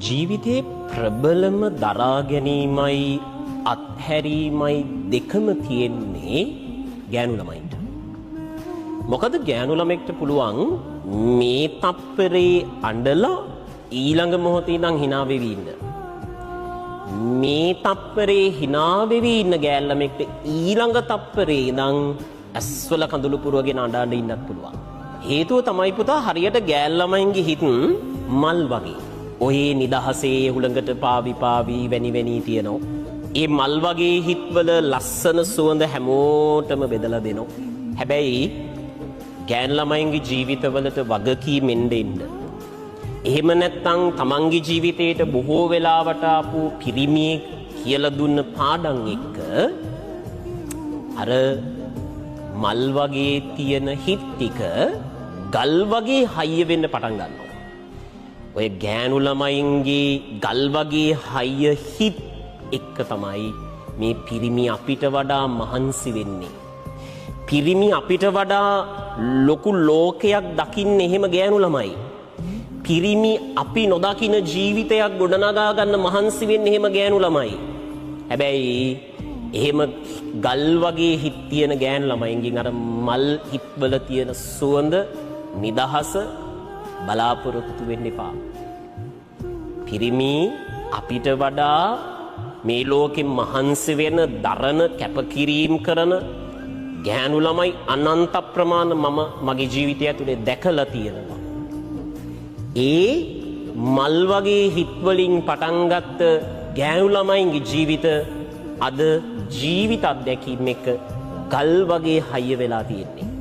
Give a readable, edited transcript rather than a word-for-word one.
ජීවිතයේ ප්‍රබලම දරා ගැනීමයි අත්හැරීමයි දෙකම තියෙන්නේ ගෑනු ළමයින්ට. මොකද ගෑනු ළමෙක්ට පුළුවන් මේ තප්පරේ අඬලා ඊළඟ මොහොතේ ඉඳන් hina වෙවි ඉන්න. මේ තප්පරේ hina වෙවි ඉන්න ගෑනු ළමෙක්ට ඊළඟ තප්පරේ ඉඳන් ඇස්වල කඳුළු පුරවගෙන අඬ ඉන්නත් පුළුවන්. හේතුව තමයි පුතා හරියට ගෑනු ළමයින්ගේ හිත මල් වගේ. ඔය නිදහසේ හුළඟට පාවි වැනි තියෙනවා. ඒ මල් වගේ හිත්වල ලස්සන සුවඳ හැමෝටම බෙදලා දෙනවා. හැබැයි ගෑනු ළමයින්ගේ ජීවිතවලට වගකීමෙන් දෙන්න. එහෙම නැත්නම් තමන්ගේ ජීවිතේට බොහෝ වෙලාවට ආපු පිරිමියෙක් කියලා දුන්න පාඩම් එක්ක අර මල් වගේ තියෙන හිත් ටික ගල් වගේ හයිය වෙන්න පටන් ගන්නවා. ඔය ගෑනු ළමයින්ගේ ගල් වගේ හයිය හිත් එක්ක තමයි මේ පිරිමි අපිට වඩා මහන්සි වෙන්නේ. පිරිමි අපිට වඩා ලොකු ලෝකයක් දකින්න එහෙම ගෑනු ළමයි. පිරිමි අපි නොදකින ජීවිතයක් ගොඩනගා ගන්න මහන්සි වෙන්නේ එහෙම ගෑනු ළමයි. හැබැයි එහෙම ගල් වගේ හිත් තියෙන ගෑනු ළමයින්ගෙන් අර මල් හිත්වල තියෙන සුවඳ නිදහස බලාපොරොත්තු වෙන්න එපා. පිරිමි අපිට වඩා මේ ලෝකෙ මහන්සි වෙන දරන කැපකිරීම කරන ගෑනු ළමයි අනන්ත ප්‍රමාණ මම මගේ ජීවිතය ඇතුලේ දැකලා තියෙනවා. ඒ මල් වගේ හිත් වලින් පටන් ගත්ත ගෑනු ළමයින්ගේ ජීවිත අද ජීවිත අත්දැකීම් එක ගල් වගේ හයිය වෙලා තියෙන්නේ.